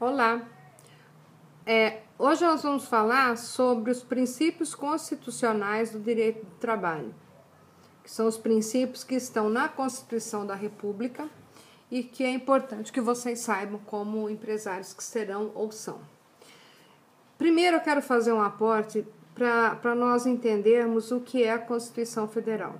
Olá! Hoje nós vamos falar sobre os princípios constitucionais do direito do trabalho, que são os princípios que estão na Constituição da República e que é importante que vocês saibam como empresários que serão ou são. Primeiro eu quero fazer um aporte para nós entendermos o que é a Constituição Federal.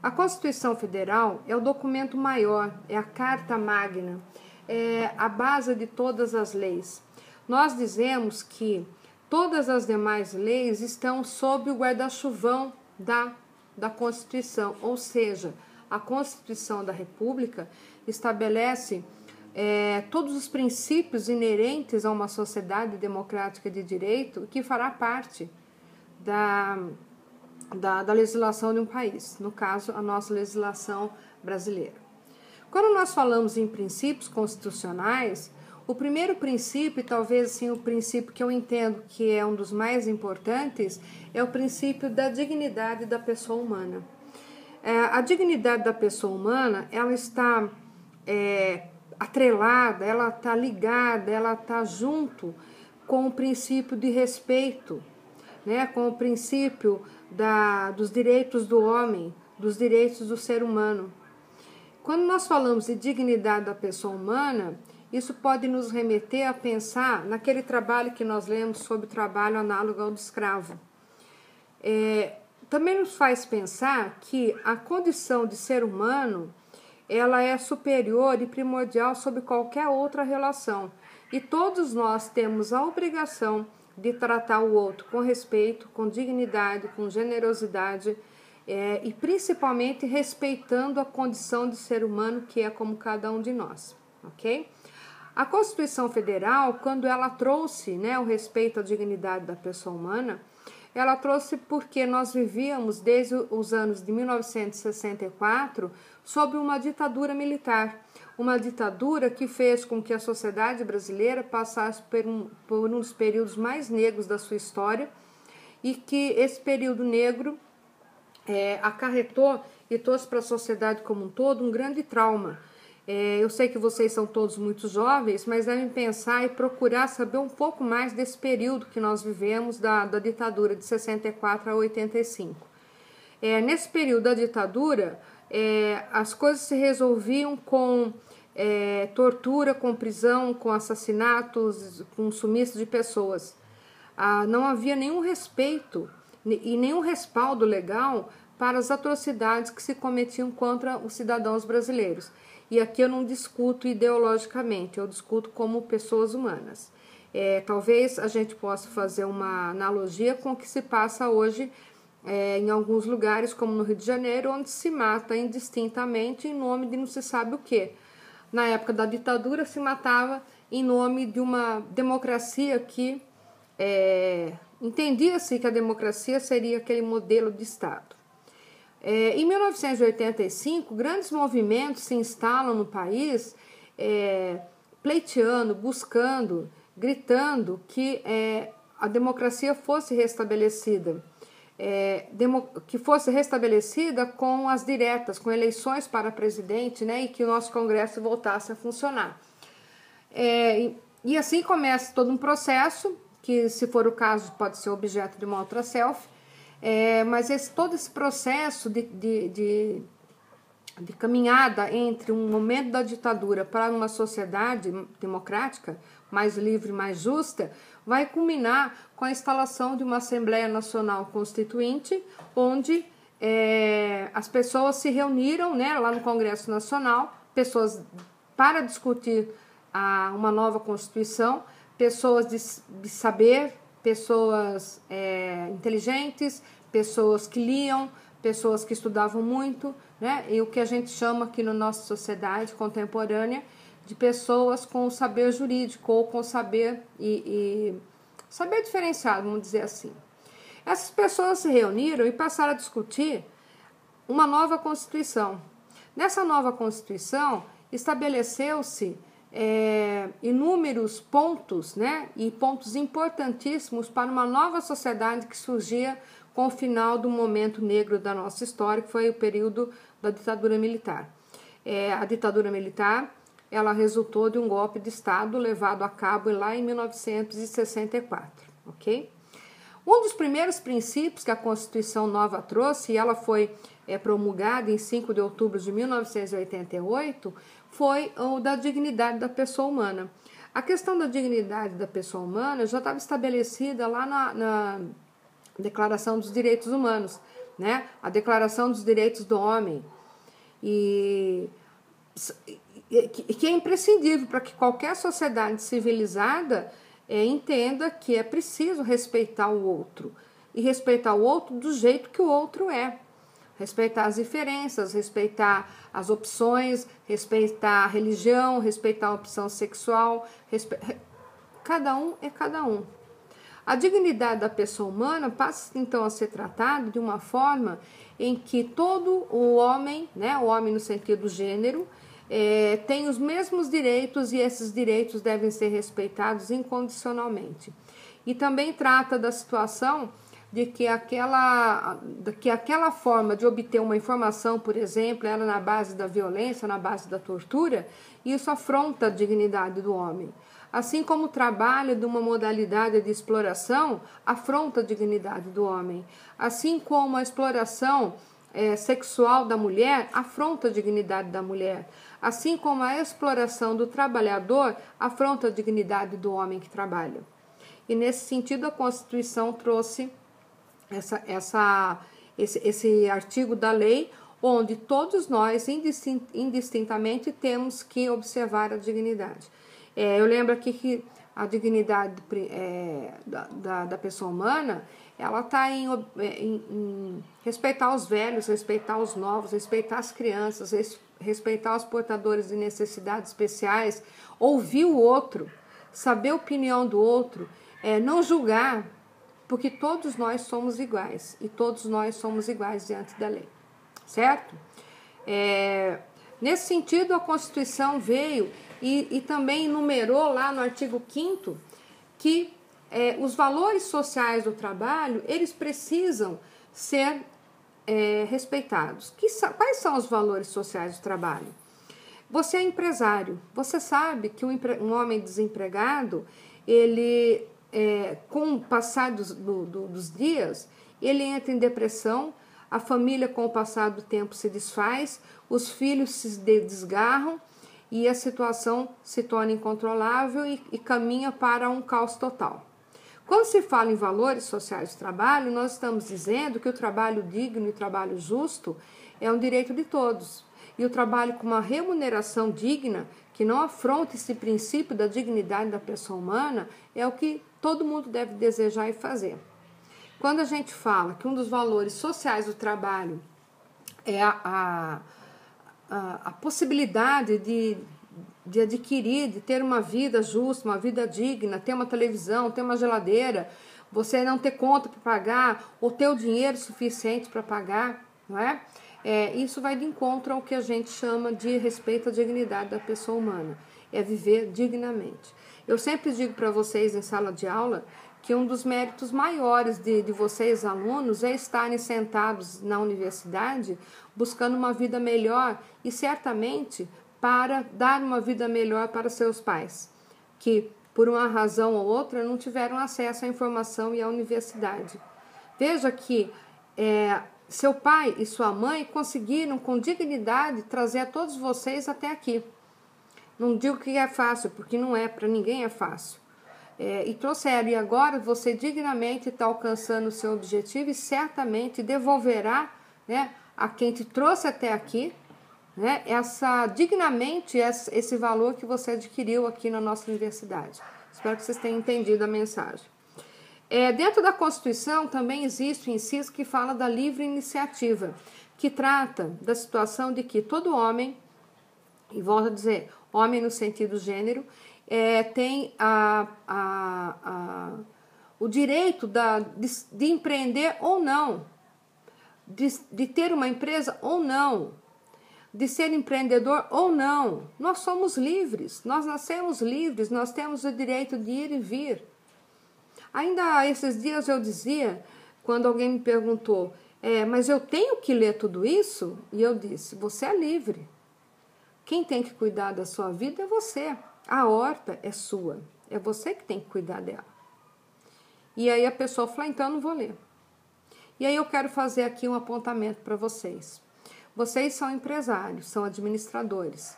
A Constituição Federal é o documento maior, é a Carta Magna, é a base de todas as leis. Nós dizemos que todas as demais leis estão sob o guarda-chuvão da Constituição, ou seja, a Constituição da República estabelece todos os princípios inerentes a uma sociedade democrática de direito que fará parte da legislação de um país, no caso, a nossa legislação brasileira. Quando nós falamos em princípios constitucionais, o primeiro princípio, e talvez assim, o princípio que eu entendo que é um dos mais importantes, é o princípio da dignidade da pessoa humana. A dignidade da pessoa humana, ela está atrelada, ela está ligada, ela está junto com o princípio de respeito, né, com o princípio dos direitos do homem, dos direitos do ser humano. Quando nós falamos de dignidade da pessoa humana, isso pode nos remeter a pensar naquele trabalho que nós lemos sobre o trabalho análogo ao do escravo. Também nos faz pensar que a condição de ser humano ela é superior e primordial sobre qualquer outra relação. E todos nós temos a obrigação de tratar o outro com respeito, com dignidade, com generosidade, e principalmente respeitando a condição de ser humano que é como cada um de nós, ok? A Constituição Federal, quando ela trouxe o respeito à dignidade da pessoa humana, ela trouxe porque nós vivíamos desde os anos de 1964 sob uma ditadura militar, uma ditadura que fez com que a sociedade brasileira passasse por um dos períodos mais negros da sua história e que esse período negro acarretou e trouxe para a sociedade como um todo um grande trauma. Eu sei que vocês são todos muito jovens, mas devem pensar e procurar saber um pouco mais desse período que nós vivemos da ditadura de 64 a 85. Nesse período da ditadura, as coisas se resolviam com tortura, com prisão, com assassinatos, com sumiço de pessoas. Não havia nenhum respeito e nenhum respaldo legal para as atrocidades que se cometiam contra os cidadãos brasileiros. E aqui eu não discuto ideologicamente, eu discuto como pessoas humanas. Talvez a gente possa fazer uma analogia com o que se passa hoje em alguns lugares, como no Rio de Janeiro, onde se mata indistintamente em nome de não se sabe o quê. Na época da ditadura se matava em nome de uma democracia que entendia-se que a democracia seria aquele modelo de Estado. Em 1985, grandes movimentos se instalam no país, pleiteando, buscando, gritando que a democracia fosse restabelecida, que fosse restabelecida com as diretas, com eleições para presidente, e que o nosso Congresso voltasse a funcionar. E assim começa todo um processo, que se for o caso pode ser objeto de uma outra selfie, mas todo esse processo de caminhada entre um momento da ditadura para uma sociedade democrática, mais livre, mais justa, vai culminar com a instalação de uma Assembleia Nacional Constituinte, onde as pessoas se reuniram lá no Congresso Nacional, pessoas para discutir uma nova Constituição, pessoas de saber, pessoas inteligentes, pessoas que liam, pessoas que estudavam muito, e o que a gente chama aqui na nossa sociedade contemporânea de pessoas com saber jurídico ou com saber saber diferenciado, vamos dizer assim. Essas pessoas se reuniram e passaram a discutir uma nova Constituição. Nessa nova Constituição estabeleceu-se inúmeros pontos, e pontos importantíssimos para uma nova sociedade que surgia com o final do momento negro da nossa história, que foi o período da ditadura militar. A ditadura militar ela resultou de um golpe de Estado levado a cabo lá em 1964, ok? Um dos primeiros princípios que a Constituição Nova trouxe, e ela foi promulgada em 5 de outubro de 1988, foi o da dignidade da pessoa humana. A questão da dignidade da pessoa humana já estava estabelecida lá na Declaração dos Direitos Humanos, né? A Declaração dos Direitos do Homem, e que é imprescindível para que qualquer sociedade civilizada entenda que é preciso respeitar o outro, e respeitar o outro do jeito que o outro é. Respeitar as diferenças, respeitar as opções, respeitar a religião, respeitar a opção sexual. Cada um é cada um. A dignidade da pessoa humana passa então a ser tratada de uma forma em que todo o homem, né, o homem no sentido gênero, tem os mesmos direitos, e esses direitos devem ser respeitados incondicionalmente. E também trata da situação de que aquela forma de obter uma informação, por exemplo, era na base da violência, na base da tortura, e isso afronta a dignidade do homem. Assim como o trabalho de uma modalidade de exploração afronta a dignidade do homem. Assim como a exploração sexual da mulher afronta a dignidade da mulher. Assim como a exploração do trabalhador afronta a dignidade do homem que trabalha. E nesse sentido a Constituição trouxe esse artigo da lei, onde todos nós indistintamente temos que observar a dignidade. Eu lembro aqui que a dignidade da pessoa humana, ela está em respeitar os velhos, respeitar os novos, respeitar as crianças, respeitar os portadores de necessidades especiais, ouvir o outro, saber a opinião do outro, não julgar, porque todos nós somos iguais, e todos nós somos iguais diante da lei, certo? Nesse sentido, a Constituição veio e também enumerou lá no artigo 5º que os valores sociais do trabalho, eles precisam ser respeitados. Quais são os valores sociais do trabalho? Você é empresário, você sabe que um homem desempregado, ele, com o passar dos dias, ele entra em depressão, a família com o passar do tempo se desfaz, os filhos se desgarram e a situação se torna incontrolável e caminha para um caos total. Quando se fala em valores sociais do trabalho, nós estamos dizendo que o trabalho digno e o trabalho justo é um direito de todos. E o trabalho com uma remuneração digna, que não afronte esse princípio da dignidade da pessoa humana, é o que todo mundo deve desejar e fazer. Quando a gente fala que um dos valores sociais do trabalho é a possibilidade de adquirir, de ter uma vida justa, uma vida digna, ter uma televisão, ter uma geladeira, você não ter conta para pagar, ou ter o dinheiro suficiente para pagar, não é? Isso vai de encontro ao que a gente chama de respeito à dignidade da pessoa humana, é viver dignamente. Eu sempre digo para vocês em sala de aula que um dos méritos maiores de vocês, alunos, é estarem sentados na universidade buscando uma vida melhor e certamente para dar uma vida melhor para seus pais, que por uma razão ou outra não tiveram acesso à informação e à universidade. Veja que seu pai e sua mãe conseguiram com dignidade trazer a todos vocês até aqui. Não digo que é fácil, porque não é, para ninguém é fácil. E trouxeram, e agora você dignamente está alcançando o seu objetivo e certamente devolverá, né, a quem te trouxe até aqui, né, dignamente esse valor que você adquiriu aqui na nossa universidade. Espero que vocês tenham entendido a mensagem. Dentro da Constituição também existe um inciso que fala da livre iniciativa, que trata da situação de que todo homem, e volto a dizer, homem no sentido gênero, tem o direito de empreender ou não, de ter uma empresa ou não, de ser empreendedor ou não. Nós somos livres, nós nascemos livres, nós temos o direito de ir e vir. Ainda esses dias eu dizia, quando alguém me perguntou, mas eu tenho que ler tudo isso? E eu disse, você é livre. Quem tem que cuidar da sua vida é você. A horta é sua. É você que tem que cuidar dela. E aí a pessoa fala, então eu não vou ler. E aí eu quero fazer aqui um apontamento para vocês. Vocês são empresários, são administradores.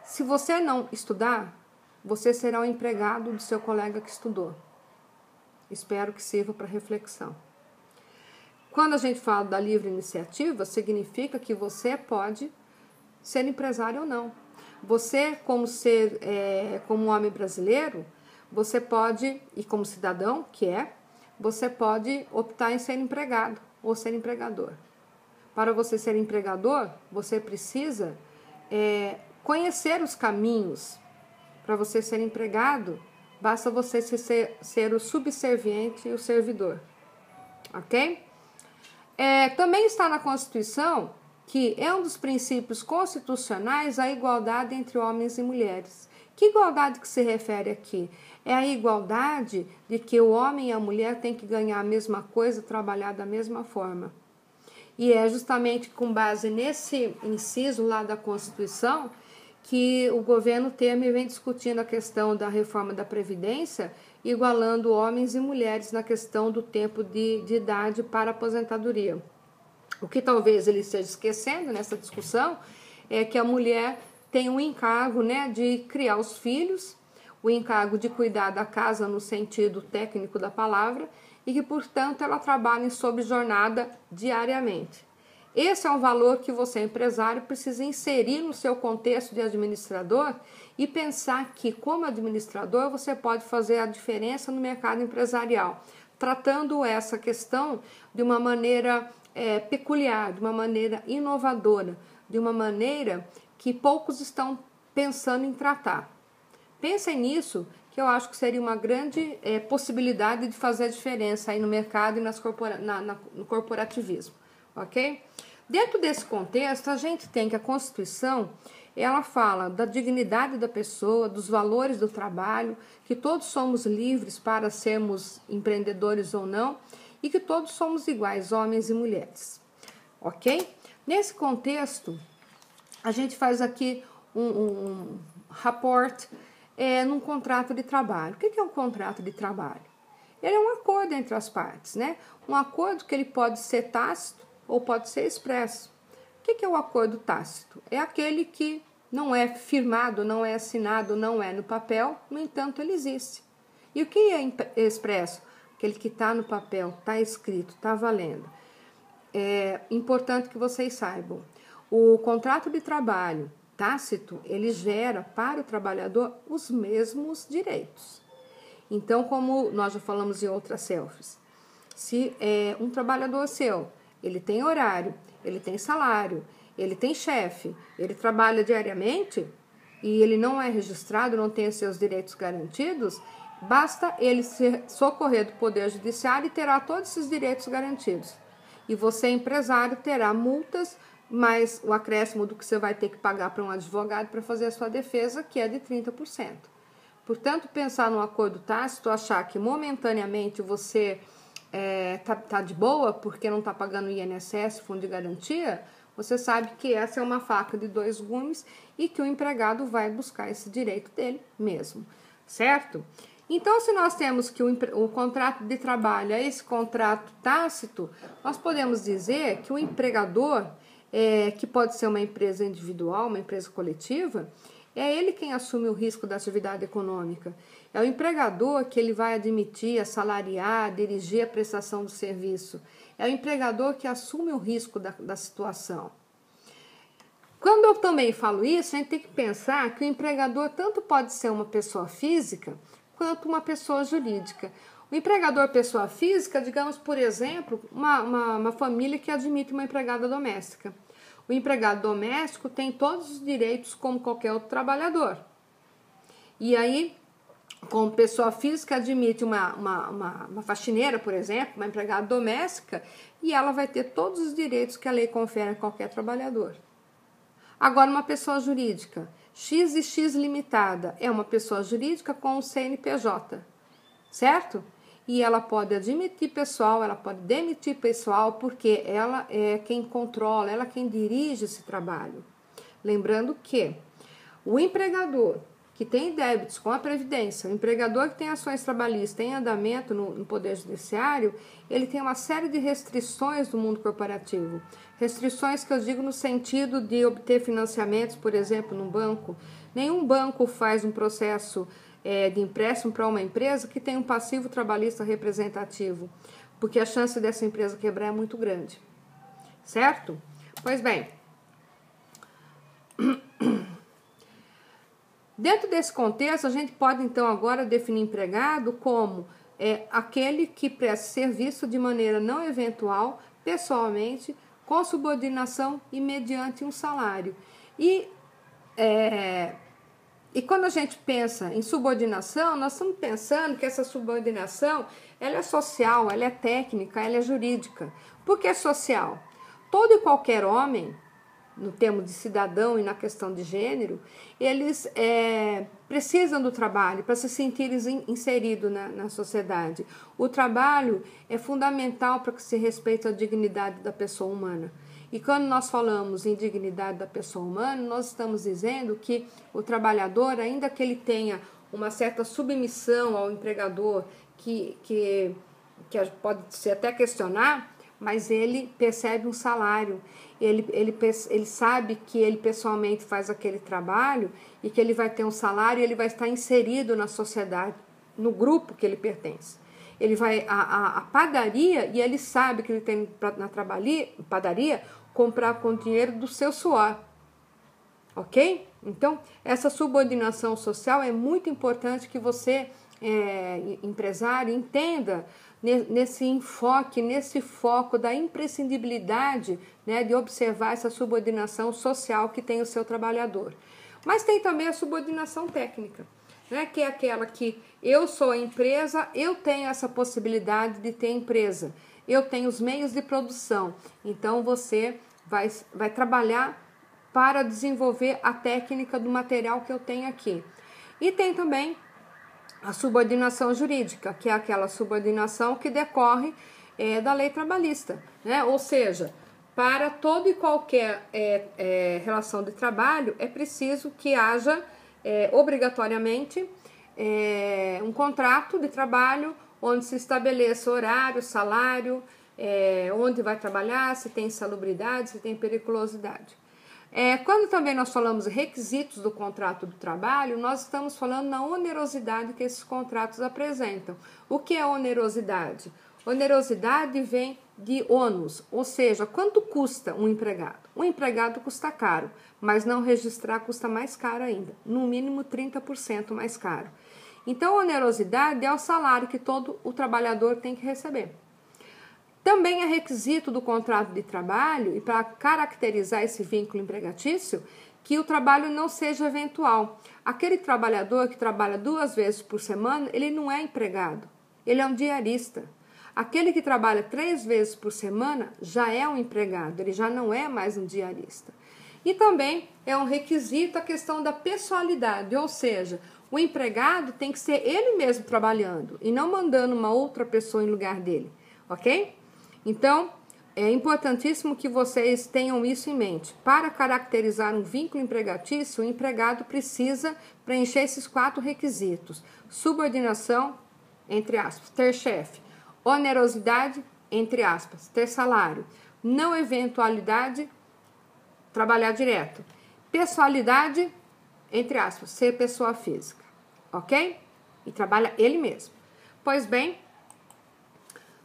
Se você não estudar, você será um empregado do seu colega que estudou. Espero que sirva para reflexão. Quando a gente fala da livre iniciativa, significa que você pode ser empresário ou não. Você, como homem brasileiro, você pode, e como cidadão, você pode optar em ser empregado ou ser empregador. Para você ser empregador, você precisa conhecer os caminhos. Para você ser empregado, basta você ser o subserviente e o servidor. Ok? Também está na Constituição que é um dos princípios constitucionais a igualdade entre homens e mulheres. Que igualdade que se refere aqui? É a igualdade de que o homem e a mulher têm que ganhar a mesma coisa, trabalhar da mesma forma. E é justamente com base nesse inciso lá da Constituição que o governo Temer vem discutindo a questão da reforma da Previdência, igualando homens e mulheres na questão do tempo de idade para aposentadoria. O que talvez ele esteja esquecendo nessa discussão é que a mulher tem um encargo, de criar os filhos, o encargo de cuidar da casa no sentido técnico da palavra e que, portanto, ela trabalha sob jornada diariamente. Esse é um valor que você, empresário, precisa inserir no seu contexto de administrador e pensar que, como administrador, você pode fazer a diferença no mercado empresarial, tratando essa questão de uma maneira peculiar, de uma maneira inovadora, de uma maneira que poucos estão pensando em tratar. Pensem nisso, que eu acho que seria uma grande possibilidade de fazer a diferença aí no mercado e no corporativismo, ok? Dentro desse contexto, a gente tem que a Constituição, ela fala da dignidade da pessoa, dos valores do trabalho, que todos somos livres para sermos empreendedores ou não, e que todos somos iguais, homens e mulheres, ok? Nesse contexto, a gente faz aqui um rapport num contrato de trabalho. O que é um contrato de trabalho? Ele é um acordo entre as partes, Um acordo que ele pode ser tácito ou pode ser expresso. O que é o acordo tácito? É aquele que não é firmado, não é assinado, não é no papel, no entanto ele existe. E o que é expresso? Aquele que está no papel, está escrito, está valendo. É importante que vocês saibam. O contrato de trabalho tácito, ele gera para o trabalhador os mesmos direitos. Então, como nós já falamos em outras selfies, se um trabalhador seu, ele tem horário, ele tem salário, ele tem chefe, ele trabalha diariamente e ele não é registrado, não tem os seus direitos garantidos, basta ele se socorrer do Poder Judiciário e terá todos esses direitos garantidos. E você, empresário, terá multas, mais o acréscimo do que você vai ter que pagar para um advogado para fazer a sua defesa, que é de 30%. Portanto, pensar num acordo tácito, achar que momentaneamente você tá de boa porque não está pagando INSS, fundo de garantia, você sabe que essa é uma faca de dois gumes e que o empregado vai buscar esse direito dele mesmo, certo? Então, se nós temos que o contrato de trabalho é esse contrato tácito, nós podemos dizer que o empregador, que pode ser uma empresa individual, uma empresa coletiva, é ele quem assume o risco da atividade econômica. É o empregador que ele vai admitir, assalariar, dirigir a prestação do serviço. É o empregador que assume o risco da situação. Quando eu também falo isso, a gente tem que pensar que o empregador tanto pode ser uma pessoa física quanto uma pessoa jurídica. O empregador pessoa física, digamos, por exemplo, uma família que admite uma empregada doméstica. O empregado doméstico tem todos os direitos como qualquer outro trabalhador. E aí, como pessoa física, admite uma faxineira, por exemplo, uma empregada doméstica, e ela vai ter todos os direitos que a lei confere a qualquer trabalhador. Agora, uma pessoa jurídica, X e X Limitada, é uma pessoa jurídica com o CNPJ, certo? E ela pode admitir pessoal, ela pode demitir pessoal, porque ela é quem controla, ela é quem dirige esse trabalho. Lembrando que O empregador que tem débitos com a Previdência, o empregador que tem ações trabalhistas em andamento no Poder Judiciário, ele tem uma série de restrições do mundo corporativo. Restrições que eu digo no sentido de obter financiamentos, por exemplo, num banco. Nenhum banco faz um processo de empréstimo para uma empresa que tem um passivo trabalhista representativo, porque a chance dessa empresa quebrar é muito grande. Certo? Pois bem, dentro desse contexto, a gente pode então agora definir empregado como aquele que presta serviço de maneira não eventual, pessoalmente, com subordinação e mediante um salário. E quando a gente pensa em subordinação, nós estamos pensando que essa subordinação ela é social, ela é técnica, ela é jurídica. Por que social? Todo e qualquer homem, no termo de cidadão e na questão de gênero, eles precisam do trabalho para se sentirem inseridos na sociedade. O trabalho é fundamental para que se respeite a dignidade da pessoa humana. E quando nós falamos em dignidade da pessoa humana, nós estamos dizendo que o trabalhador, ainda que ele tenha uma certa submissão ao empregador, que pode se até questionar, mas ele percebe um salário, ele sabe que ele pessoalmente faz aquele trabalho e que ele vai ter um salário e ele vai estar inserido na sociedade, no grupo que ele pertence. Ele vai à padaria e ele sabe que ele tem na padaria comprar com o dinheiro do seu suor, ok? Então, essa subordinação social é muito importante que você, empresário, entenda nesse enfoque, nesse foco da imprescindibilidade, né, de observar essa subordinação social que tem o seu trabalhador. Mas tem também a subordinação técnica, né, que é aquela que eu sou a empresa, eu tenho essa possibilidade de ter empresa, eu tenho os meios de produção, então você vai trabalhar para desenvolver a técnica do material que eu tenho aqui. E tem também a subordinação jurídica, que é aquela subordinação que decorre da lei trabalhista, né? Ou seja, para toda e qualquer relação de trabalho é preciso que haja obrigatoriamente um contrato de trabalho onde se estabeleça horário, salário, onde vai trabalhar, se tem insalubridade, se tem periculosidade. Quando também nós falamos requisitos do contrato do trabalho, nós estamos falando na onerosidade que esses contratos apresentam. O que é onerosidade? Onerosidade vem de ônus, ou seja, quanto custa um empregado? Um empregado custa caro, mas não registrar custa mais caro ainda, no mínimo 30% mais caro. Então, onerosidade é o salário que todo o trabalhador tem que receber. Também é requisito do contrato de trabalho, e para caracterizar esse vínculo empregatício, que o trabalho não seja eventual. Aquele trabalhador que trabalha 2 vezes por semana, ele não é empregado, ele é um diarista. Aquele que trabalha 3 vezes por semana já é um empregado, ele já não é mais um diarista. E também é um requisito a questão da pessoalidade, ou seja, o empregado tem que ser ele mesmo trabalhando e não mandando uma outra pessoa em lugar dele, ok? Então, é importantíssimo que vocês tenham isso em mente. Para caracterizar um vínculo empregatício, o empregado precisa preencher esses 4 requisitos. Subordinação, entre aspas, ter chefe. Onerosidade, entre aspas, ter salário. Não eventualidade, trabalhar direto. Pessoalidade, entre aspas, ser pessoa física. Ok? E trabalha ele mesmo. Pois bem,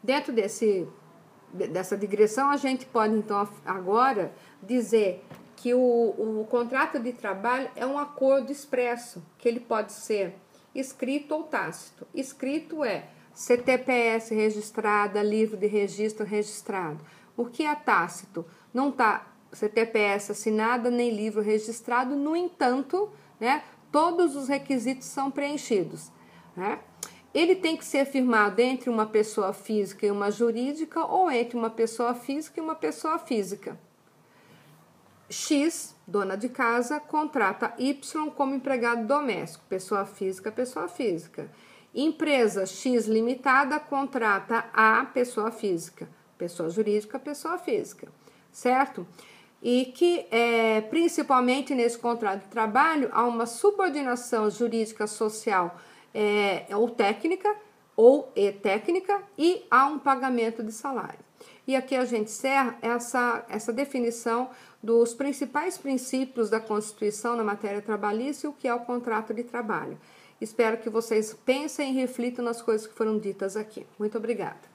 dentro dessa digressão, a gente pode, então, agora dizer que o contrato de trabalho é um acordo expresso, que ele pode ser escrito ou tácito. Escrito é CTPS registrada, livro de registro registrado. O que é tácito? Não está CTPS assinada nem livro registrado, no entanto, né, todos os requisitos são preenchidos, né? Ele tem que ser firmado entre uma pessoa física e uma jurídica ou entre uma pessoa física e uma pessoa física. X, dona de casa, contrata Y como empregado doméstico, pessoa física, pessoa física. Empresa X limitada contrata A, pessoa física, pessoa jurídica, pessoa física, certo? e que, principalmente nesse contrato de trabalho, há uma subordinação jurídica social ou técnica e há um pagamento de salário. E aqui a gente encerra essa definição dos principais princípios da Constituição na matéria trabalhista e o que é o contrato de trabalho. Espero que vocês pensem e reflitam nas coisas que foram ditas aqui. Muito obrigada.